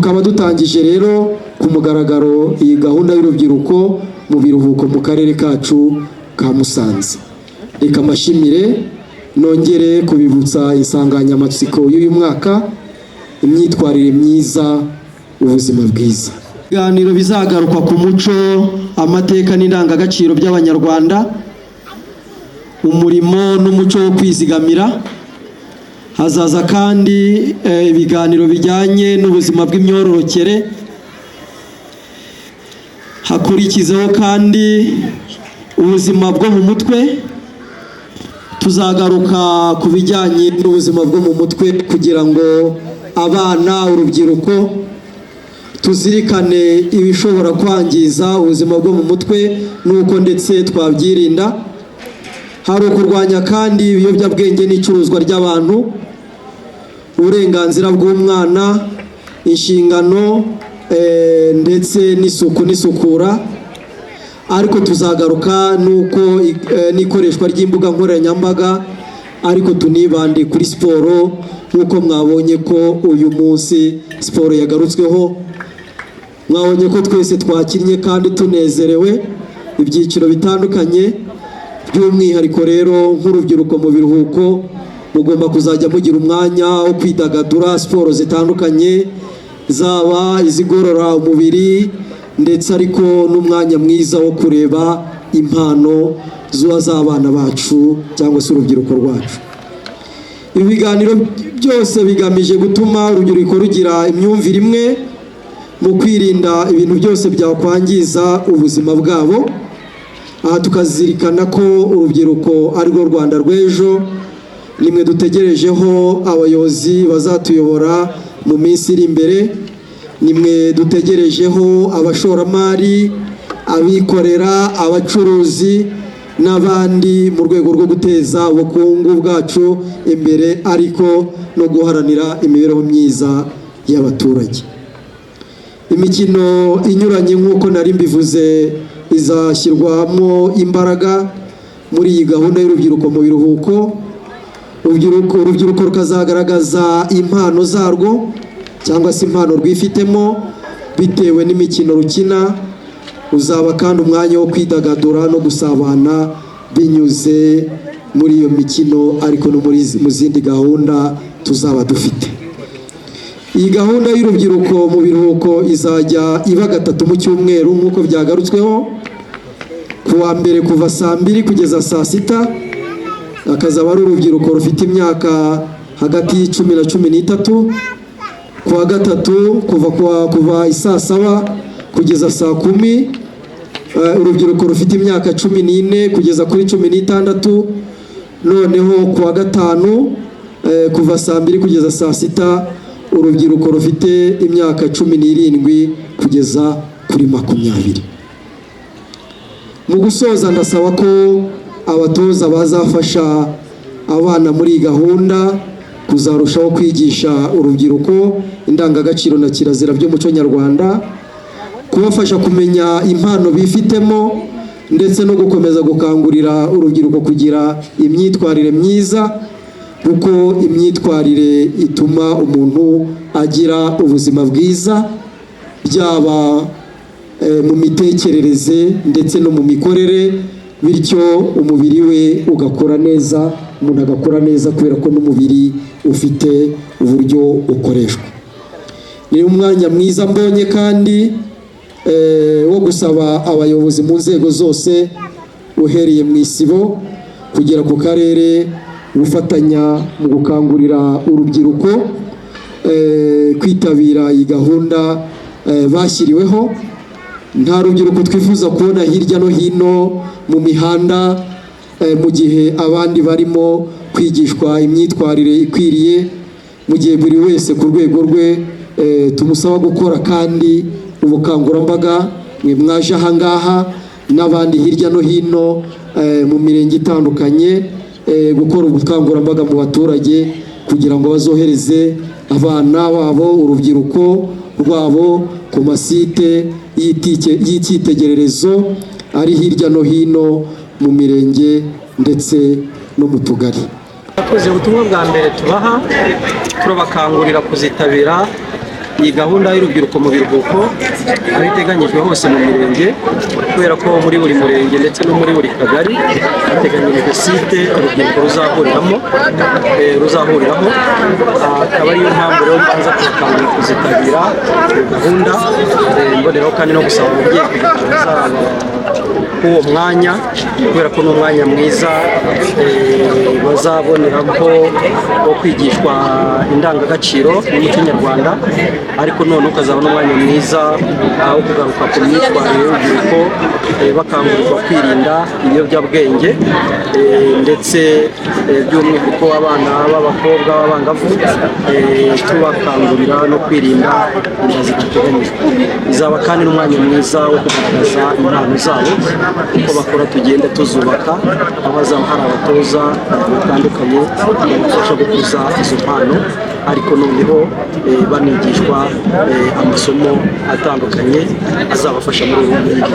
tukaba dutangije rero ku mugaragaro iyi gahunda y'urubyiruko mu biruhuko mu karere kacu ka Musanze. Reka mashimire nongere kubibutsa insanganyamatsiko y'uyu mwaka, imyitwarire myiza, ubuzima bwiza. Ibiganiro bizagaruka ku muco, amateka n'indangagaciro by'Abanyarwanda, umurimo n'umuco wo kwizigamira. Hazaza kandi ibiganiro bijyanye n'ubuzima bw'imyororokere. Hakurikizeho kandi ubuzima bwo mu mutwe. Tuzagaruka ku bijyanye n'ubuzima bwo mu mutwe kugira ngo abana, urubyiruko tuzirikane ibishobora kwangiza ubuzima bwo mu mutwe nuko ndetse twabyirinda. Hari ukurwanya kandi ibiyobyabwenge n'icuruzwa ry'abantu, uburenganzira bw'umwana, inshingano ndetse n'isuku n'isukura. Ariko tuzagaruka nuko n'ikoreshwa ry'imbuga nkoranyambaga, ariko tunibande kuri siporo nkuko mwabonye ko uyu munsi siporo yagarutsweho. Mwabonye ko twese twakinnye kandi tunezerewe ibyiciro bitandukanye. By'umwihariko rero nk'urubyiruko mu biruhuko mugomba kuzajya mugira umwanya wo kwidagadura, siporo zitandukanye zaba izigorora umubiri ndetse ariko n'umwanya mwiza wo kureba impano z'abana bacu cyangwa se urubyiruko rwacu. Ibi biganiro byose bigamije gutuma urubyiruko rugira imyumvire imwe mu kwirinda ibintu byose byakwangiza ubuzima bwabo. Aha tukazirikana ko urubyiruko ari rwo Rwanda rw'ejo. Nimwe dutegerejeho abayobozi bazatuyobora mu minsi iri imbere. Nimwe dutegerejeho abashoramari, abikorera, abacuruzi n'abandi mu rwego rwo guteza ubukungu bwacu imbere, ariko no guharanira imibereho myiza y'abaturage. Imikino inyuranye nk'uko nari mbivuze izashyirwamo imbaraga muri iyi gahunda y'urubyiruko mu biruhuko. Urubyiruko rukazagaragaza impano zarwo cyangwa se impano rwifitemo bitewe n'imikino rukina. Uzaba kandi umwanya wo kwidagadura no gusabana binyuze muri iyo mikino, ariko no mu zindi gahunda tuzaba dufite. Iyi gahunda y'urubyiruko mu biruhuko izajya iba gatatu mu cyumweru nk'uko byagarutsweho. Ku wa mbere kuva saa 2 kugeza saa 6 akazaba ari urubyiruko rufite imyaka hagati y'10 na 13. Ku wa gatatu kuva isaa 7 kugeza saa 10 urubyiruko rufite imyaka 14 kugeza kuri 16. Noneho ku wa gatanu kuva saa 2 kugeza saa 6 urubyiruko rufite imyaka 17 kugeza kuri 20. Mu gusoza ndasaba ko abatoza bazafasha abana muri gahunda kuzarushaho kwigisha urubyiruko indangagaciro na kirazira by'umuco nyarwanda, kubafasha kumenya impano bifitemo ndetse no gukomeza gukangurira urubyiruko kugira imyitwarire myiza, kuko imyitwarire ituma umuntu agira ubuzima bwiza, byaba mu mitekerereze ndetse no mu mikorere, bityo umubiri we ugakora neza, umuntu agakora neza kubera ko n'umubiri ufite uburyo ukoreshwa. Ni umwanya mwiza mbonye kandi wo gusaba abayobozi mu nzego zose uhereye mu isibo kugera ku karere gufatanya mu gukangurira urubyiruko kwitabira iyi gahunda bashyiriweho. Nta rubyiruko twifuza kubona hirya no hino mu mihanda mu gihe abandi barimo kwigishwa imyitwarire ikwiriye, mu gihe buri wese ku rwego rwe tumusaba gukora kandi ubukangurambaga. Mwe mwaje aha ngaha n'abandi hirya no hino mu mirenge itandukanye gukora ubukangurambaga mu baturage kugira ngo bazohereze abana babo, urubyiruko rwabo ku masite y'icyitegererezo ari hirya no hino mu mirenge ndetse no mu tugari. Akoze ubutumwa bwa mbere tubaha turabakangurira kuzitabira iyi gahunda y'urubyiruko mu biruhuko aho iteganyijwe hose mu mirenge, kubera ko muri buri murenge ndetse no muri buri kagari hateganyijwe site urubyiruko ruzahuriraho, akaba ariyo mpamvu rero mbanza kubakangurira kuzitabira gahunda, mboneraho kandi no gusaba ababyeyi kugira uwo mwanya, kubera ko ni umwanya mwiza bazaboneraho wo kwigishwa indangagaciro n'umuco nyarwanda, ariko none ukazaba n'umwanya mwiza wo kugaruka ku myitwarire y'urubyiruko, bakangurirwa kwirinda ibiyobyabwenge ndetse by'umwihariko abana b'abakobwa b'abangavu, tubakangurira no kwirinda inda zidateganyijwe. Bizaba kandi n'umwanya mwiza wo kugaragaza impano zabo, uko bakora tugenda tuzubaka, aho hazaba hari abatoza batandukanye babafasha gukuza izo mpano, ariko noneho banigishwa amasomo atandukanye azabafasha muri ubu buryo.